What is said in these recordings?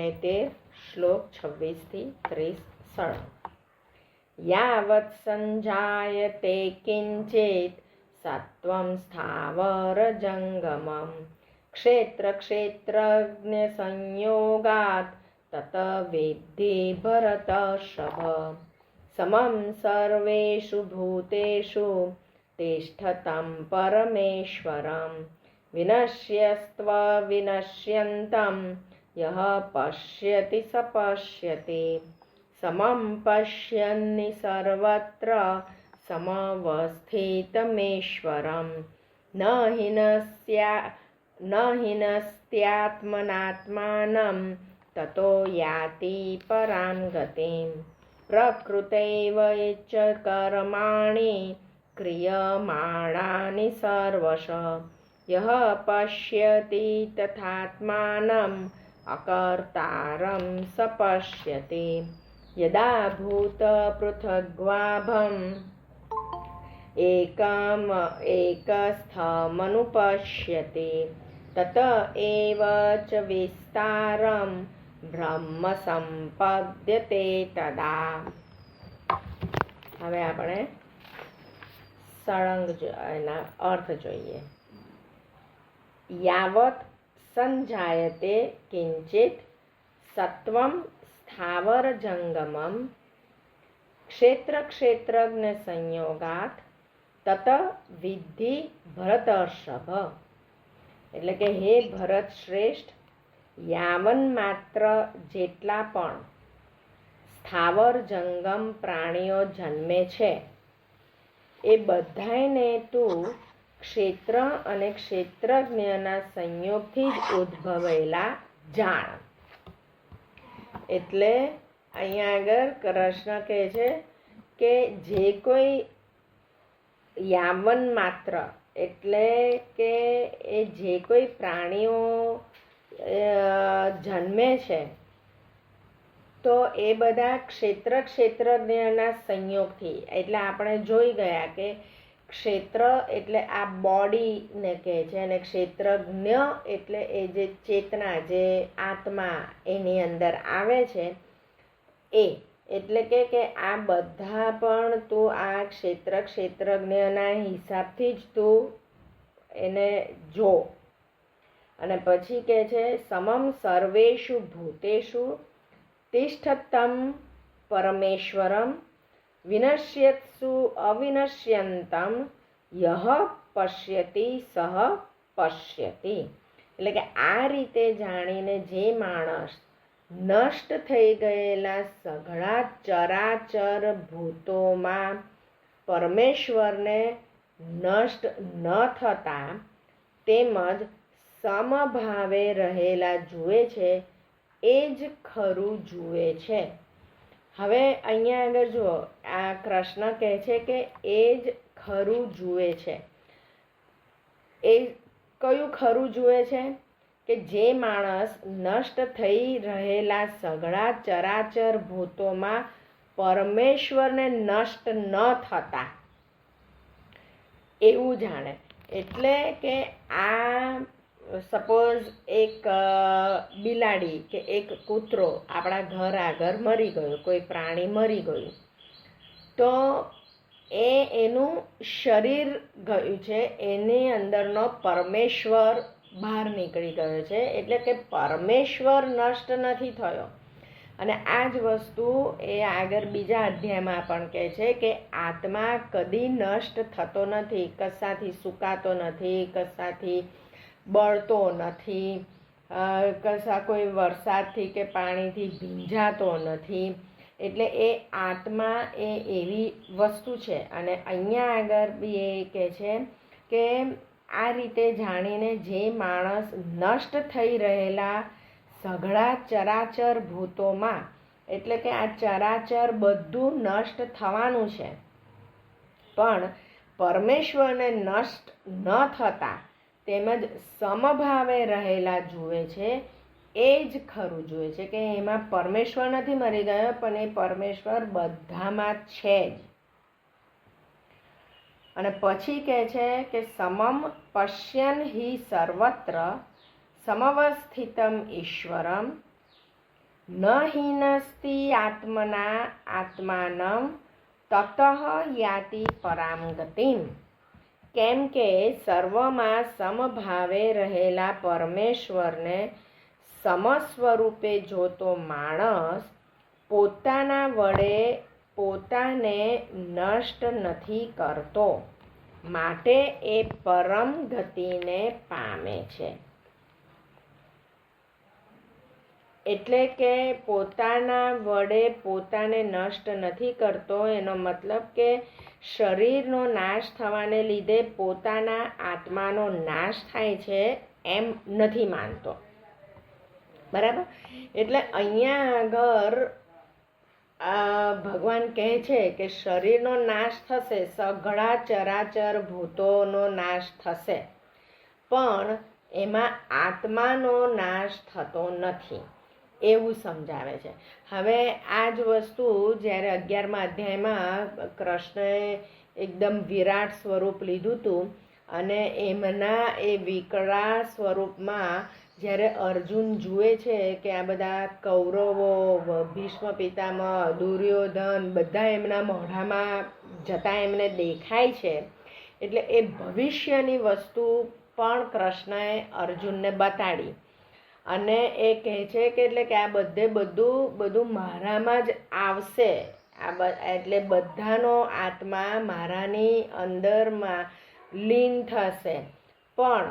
13 શ્લોક 26-30 સળંગ. યાવત સંજાયતે કિંચિત સત્વં સ્થાવર જંગમમ ક્ષેત્ર ક્ષેત્રજ્ઞ સંયોગાત તત વિદ્ધિ ભરતર્ષભ. સમમ સર્વેષુ ભૂતેષુ તિષ્ઠतं પરમેશ્વરમ વિનશ્યસ્ત્વ વિનશ્યન્तं યહ પશ્યતિ સ પશ્યતિ. સમં પશ્યન્નિ સર્વત્ર સમવસ્થિતમેશ્વરમ ન હિનસ્ત્યાત્મનાત્માनं તતો યાતિ પરાં ગતિમ. પ્રકૃતૈવ ચ કર્માણિ ક્રિયમાણાનિ સર્વશ યહ પશ્યતિ તથાત્માનમ અકર્તારં સ પશ્યતિ. યદા ભૂત પૃથગ્વાભમ એકસ્થમનુપશ્યતિ તત એવ ચ વિસ્તારમ બ્રહ્મ સંપદ્યતે તદા. હવે આપણે સળંગ એના અર્થ જોઈએ. યાવત સંજાયતે કિંચિત સત્વમ સ્થાવર જંગમમ ક્ષેત્ર ક્ષેત્રજ્ઞ સંયોગાત તત વિદ્ધિ ભરતર્ષભ. એટલે કે હે ભરત શ્રેષ્ઠ, યાવન માત્ર જેટલા પણ સ્થાવર જંગમ પ્રાણીઓ જન્મે છે એ બધાને તું ક્ષેત્ર અને ક્ષેત્રજ્ઞના સંયોગથી જ ઉદ્ભવેલા જાણ. એટલે અહીંયા આગળ કૃષ્ણ કહે છે કે જે કોઈ યાવન માત્ર એટલે કે એ જે કોઈ પ્રાણીઓ જન્મે છે તો એ બધા ક્ષેત્ર ક્ષેત્રજ્ઞના સંયોગથી, એટલે આપણે જોઈ ગયા કે ક્ષેત્ર એટલે આ બોડીને કહે છે અને ક્ષેત્રજ્ઞ એટલે એ જે ચેતના, જે આત્મા એની અંદર આવે છે એ. એટલે કે આ બધા પણ તું આ ક્ષેત્ર ક્ષેત્રજ્ઞના હિસાબથી જ તું એને જો. અને પછી કહે છે સમમ સર્વેષુ ભૂતેષુ તિષ્ઠतं પરમેશ્વરમ વિનશ્યત્સુ અવિનશ્યન્तं યહ પશ્યતિ સહ પશ્યતિ. એટલે કે આ રીતે જાણીને જે માણસ નષ્ટ થઈ ગયેલા સઘળા ચરાચર ભૂતોમાં પરમેશ્વરને નષ્ટ ન થતા તેમજ સમભાવે રહેલા જુએ છે એ જ ખરું જુએ છે. હવે અહીંયા આગળ જુઓ, આ કૃષ્ણ કહે છે કે એ જ ખરું જુએ છે. એ કયું ખરું જુએ છે? કે જે માણસ નષ્ટ થઈ રહેલા સઘળા ચરાચર ભૂતોમાં પરમેશ્વરને નષ્ટ ન થતા એવું જાણે. એટલે કે આ સપોઝ એક બિલાડી કે એક કૂતરો આપણા ઘર આગળ મરી ગયો, કોઈ પ્રાણી મરી ગયું, તો એનું શરીર ગયું છે, એની અંદરનો પરમેશ્વર બહાર નીકળી ગયો છે. એટલે કે પરમેશ્વર નષ્ટ નથી થયો. અને આ જ વસ્તુ એ આગળ બીજા અધ્યાયમાં પણ કહે છે કે આત્મા કદી નષ્ટ થતો નથી, કશાથી સુકાતો નથી, કશાથી બળતો નથી, કશા કોઈ વરસાદથી કે પાણીથી ભીંજાતો નથી. એટલે એ આત્મા એ એવી વસ્તુ છે. અને અહીંયા આગળ બી એ કહે છે કે આ રીતે જાણીને જે માણસ નષ્ટ થઈ રહેલા સઘળા ચરાચર ભૂતોમાં, એટલે કે આ ચરાચર બધું નષ્ટ થવાનું છે પણ પરમેશ્વરને નષ્ટ ન થતા તેમજ સમભાવે રહેલા જુએ છે એ જ ખરું જુએ છે. કે એમાં પરમેશ્વર નથી મરી ગયો પણ એ પરમેશ્વર બધામાં છે જ. અને પછી કહે છે કે સમમ પશ્યન હિ સર્વત્ર સમવસ્થિતમ ઈશ્વરમ ન હિનસ્તિ આત્મના આત્માનમ તતઃ યાતિ પરામ ગતિમ. કેમ કે સર્વમાં સમભાવે રહેલા પરમેશ્વરને સમસ્વરૂપે જોતો માણસ પોતાના વડે પોતાને નષ્ટ નથી કરતો, માટે એ પરમ ગતિને પામે છે. એટલે કે પોતાના વડે પોતાને નષ્ટ નથી કરતો, એનો મતલબ કે શરીરનો નાશ થવાને લીધે પોતાના આત્માનો નાશ થાય છે એમ નથી માનતો. બરાબર. એટલે અહીંયા આગળ ભગવાન કહે છે કે શરીરનો નાશ થશે, સઘળા ચરાચર ભૂતોનો નાશ થશે, પણ એમાં આત્માનો નાશ થતો નથી, એવું સમજાવે છે. હવે આ જ વસ્તુ જ્યારે 11મા અધ્યાયમાં કૃષ્ણએ એકદમ વિરાટ સ્વરૂપ લીધું હતું અને એમના એ વિકરાળ સ્વરૂપમાં જ્યારે અર્જુન જુએ છે કે આ બધા કૌરવો, ભીષ્મ પિતામહ, દુર્યોધન બધા એમના મોઢામાં જતાં એમને દેખાય છે, એટલે એ ભવિષ્યની વસ્તુ પણ કૃષ્ણએ અર્જુનને બતાડી અને એ કહે છે કે એટલે કે આ બધું મારામાં જ આવશે. એટલે બધાનો આત્મા મારાની અંદરમાં લીન થશે, પણ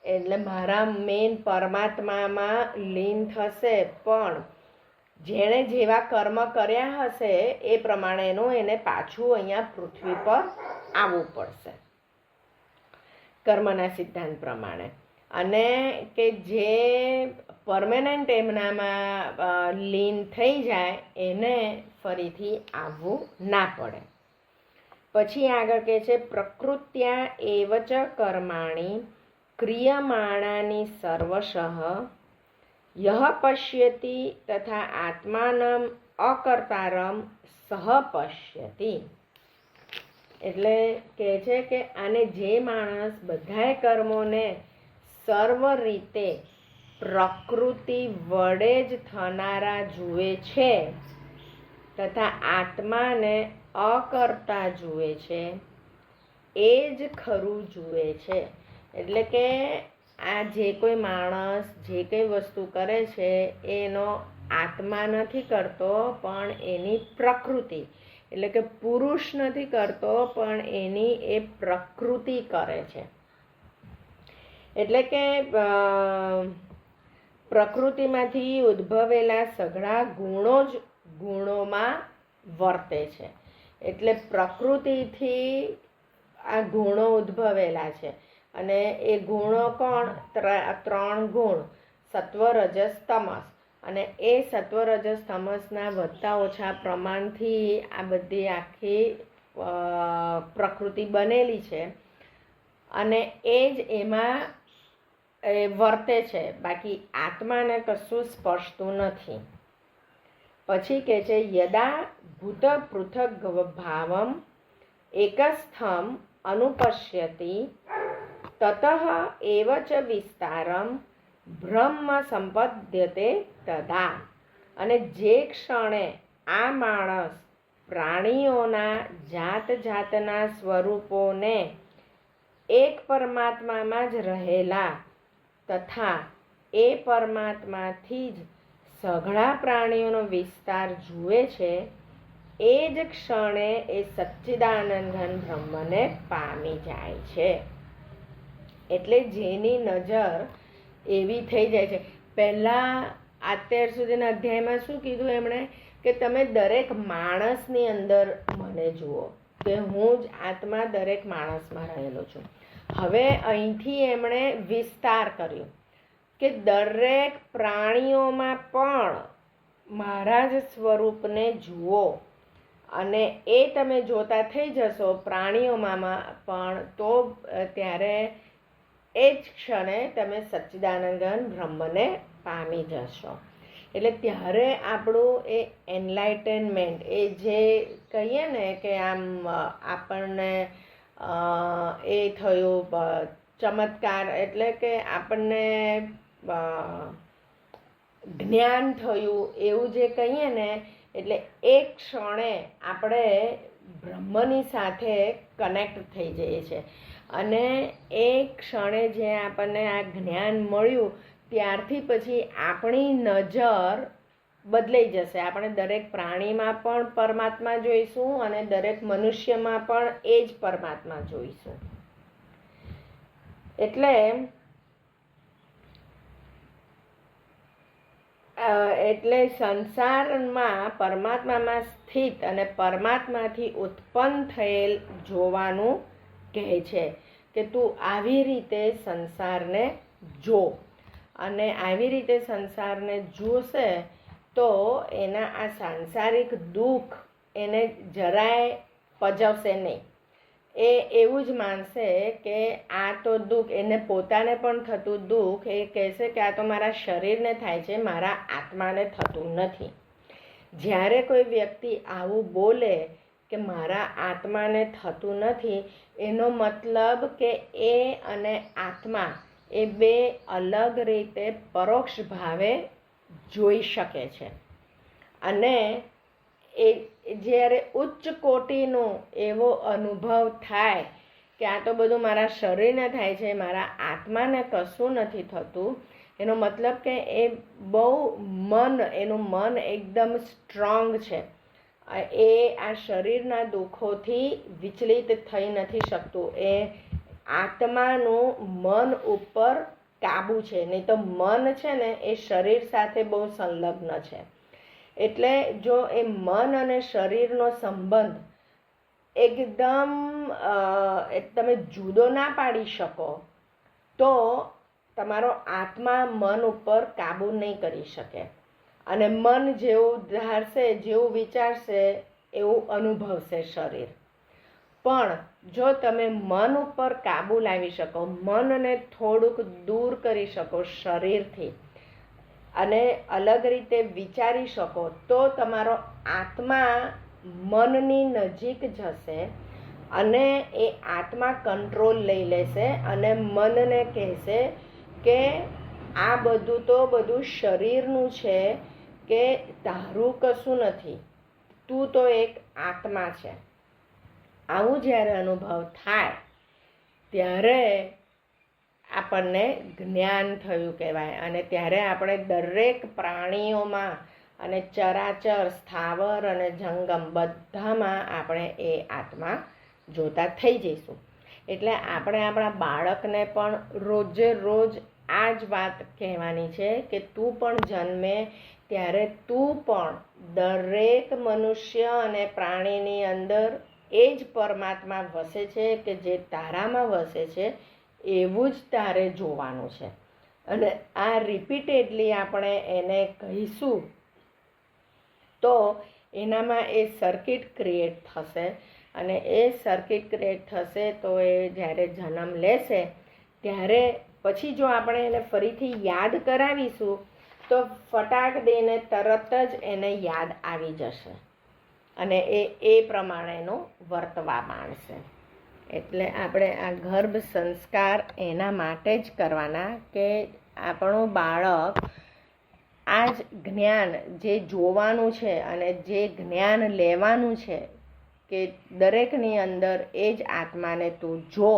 એટલે મારા મેન પરમાત્મામાં લીન થશે, પણ જેણે જેવા કર્મ કર્યા હશે એ પ્રમાણેનું એને પાછું અહીંયા પૃથ્વી પર આવવું પડશે કર્મના સિદ્ધાંત પ્રમાણે. અને કે જે પરમેનન્ટ એમનામાં લીન થઈ જાય એને ફરીથી આવવું ના પડે. પછી આગળ કહે છે પ્રકૃત્યા એવ ચ કર્માણી ક્રિયમાણાની સર્વશઃ યહ પશ્યતિ તથા આત્માનમ અકર્તારમ સહ પશ્યતિ. એટલે કહે છે કે આને જે માણસ બધાય કર્મોને સર્વ રીતે પ્રકૃતિ વડે જ થનારા જુએ છે તથા આત્માને અકર્તા જુએ છે, એ જ ખરું જુએ છે. એટલે કે આ જે કોઈ માણસ જે કંઈ વસ્તુ કરે છે એનો આત્મા નથી કરતો, પણ એની પ્રકૃતિ, એટલે કે પુરુષ નથી કરતો, પણ એની એ પ્રકૃતિ કરે છે. એટલે કે પ્રકૃતિમાંથી ઉદ્ભવેલા સઘળા ગુણો જ ગુણોમાં વર્તે છે. એટલે પ્રકૃતિથી આ ગુણો ઉદ્ભવેલા છે અને એ ગુણો કોણ? 3 ગુણ, સત્વ, રજસ, તમસ. અને એ સત્વ, રજસ, તમસના વધતા ઓછા પ્રમાણથી આ બધી આખી પ્રકૃતિ બનેલી છે અને એ જ એમાં વર્તે છે, બાકી આત્માને કશું સ્પર્શતું નથી. પછી કહે છે યદા ભૂત પૃથક ભાવમ એકસ્થમ અનુપશ્યતિ તતઃ એવ ચ વિસ્તારમ બ્રહ્મ સંપદ્યતે તદા. અને જે ક્ષણે આ માણસ પ્રાણીઓના જાત જાતના સ્વરૂપોને એક પરમાત્મામાં જ રહેલા તથા એ પરમાત્માથી જ સઘળા પ્રાણીઓનો વિસ્તાર જુએ છે, એ જ ક્ષણે એ સચ્ચિદાનંદ ઘન બ્રહ્મને પામી જાય છે. એટલે જેની નજર એવી થઈ જાય છે. પહેલાં અત્યાર સુધીના અધ્યાયમાં શું કીધું એમણે? કે તમે દરેક માણસની અંદર મને જુઓ, કે હું જ આત્મા દરેક માણસમાં રહેલો છું. હવે અહીંથી એમણે વિસ્તાર કર્યો કે દરેક પ્રાણીઓમાં પણ મારા જ સ્વરૂપને જુઓ, અને એ તમે જોતા થઈ જશો પ્રાણીઓમાં પણ, તો ત્યારે એ જ ક્ષણે તમે સચ્ચિદાનંદ ઘન બ્રહ્મને પામી જશો. એટલે ત્યારે આપણું એ એનલાઇટનમેન્ટ, એ જે કહીએ ને કે આમ આપણને એ થયું ચમત્કાર, એટલે કે આપણને જ્ઞાન થયું એવું જે કહીએ ને, એટલે એક ક્ષણે આપણે બ્રહ્મની સાથે કનેક્ટ થઈ જઈએ છીએ. અને એ ક્ષણે જે આપણને આ જ્ઞાન મળ્યું ત્યારથી પછી આપણી નજર બદલાઈ જશે. આપણે દરેક પ્રાણીમાં પણ પરમાત્મા જોઈશું અને દરેક મનુષ્યમાં પણ એ જ પરમાત્મા જોઈશું. એટલે સંસારમાં પરમાત્મામાં સ્થિત અને પરમાત્માથી ઉત્પન્ન થયેલ જોવાનું કહે છે કે તું આવી રીતે સંસારને જો. અને આવી રીતે સંસારને જોશે તો એના આ સાંસારિક દુઃખ એને જરાય પજવશે નહીં. એ એવું જ માનશે કે આ તો દુઃખ, એને પોતાને પણ થતું દુઃખ એ કહેશે કે આ તો મારા શરીરને થાય છે, મારા આત્માને થતું નથી. જ્યારે કોઈ વ્યક્તિ આવું બોલે કે મારા આત્માને થતું નથી, એનો મતલબ કે એ અને આત્મા એ બે અલગ રીતે પરોક્ષ ભાવે જોઈ શકે છે. અને એ જ્યારે ઉચ્ચ કોટીનો એવો અનુભવ થાય કે આ તો બધું મારા શરીરને થાય છે, મારા આત્માને કશું નથી થતું, એનો મતલબ કે એ બહુ એનું મન એકદમ સ્ટ્રોંગ છે. એ આ શરીરના દુઃખોથી વિચલિત થઈ નથી શકતું. એ આત્માનું મન ઉપર કાબુ છે. નહીં તો મન છે ને એ શરીર સાથે બહુ સંલગ્ન છે. એટલે જો એ મન અને શરીરનો સંબંધ એકદમ તમે જુદો ના પાડી શકો તો તમારો આત્મા મન ઉપર કાબુ નહીં કરી શકે. અને મન જેવું ધારશે, જેવું વિચારશે એવું અનુભવશે શરીર. પણ જો તમે મન ઉપર કાબુ લાવી શકો, મનને થોડુંક દૂર કરી શકો શરીરથી અને અલગ રીતે વિચારી શકો, તો તમારો આત્મા મનની નજીક જશે અને એ આત્મા કંટ્રોલ લઈ લેશે અને મનને કહેશે કે આ બધું શરીરનું છે, કે તારું કશું નથી, તું તો એક આત્મા છે. આવું જ્યારે અનુભવ થાય ત્યારે આપણને જ્ઞાન થયું કહેવાય. અને ત્યારે આપણે દરેક પ્રાણીઓમાં અને ચરાચર, સ્થાવર અને જંગમ બધામાં આપણે એ આત્મા જોતા થઈ જઈશું. એટલે આપણે આપણા બાળકને પણ રોજે રોજ આ જ વાત કહેવાની છે કે તું પણ જન્મે ત્યારે તું પણ દરેક મનુષ્ય અને પ્રાણીની અંદર એ જ પરમાત્મા વસે છે કે જે તારામાં વસે છે, એવું જ તારે જોવાનું છે. અને આ રિપીટેડલી આપણે એને કહીશું તો એનામાં એ સર્કિટ ક્રિએટ થશે. અને એ સર્કિટ ક્રિએટ થશે તો એ જ્યારે જન્મ લેશે ત્યારે પછી જો આપણે એને ફરીથી યાદ કરાવીશું તો ફટાક દઈને તરત જ એને યાદ આવી જશે અને એ પ્રમાણેનું વર્તવા માંડશે. એટલે આપણે આ ગર્ભ સંસ્કાર એના માટે જ કરવાના કે આપણું બાળક આ જ જ્ઞાન જે જોવાનું છે અને જે જ્ઞાન લેવાનું છે કે દરેકની અંદર એ જ આત્માને તું જો,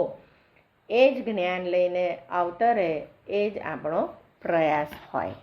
એ જ જ્ઞાન લઈને અવતરે, એ જ આપણો પ્રયાસ હોય.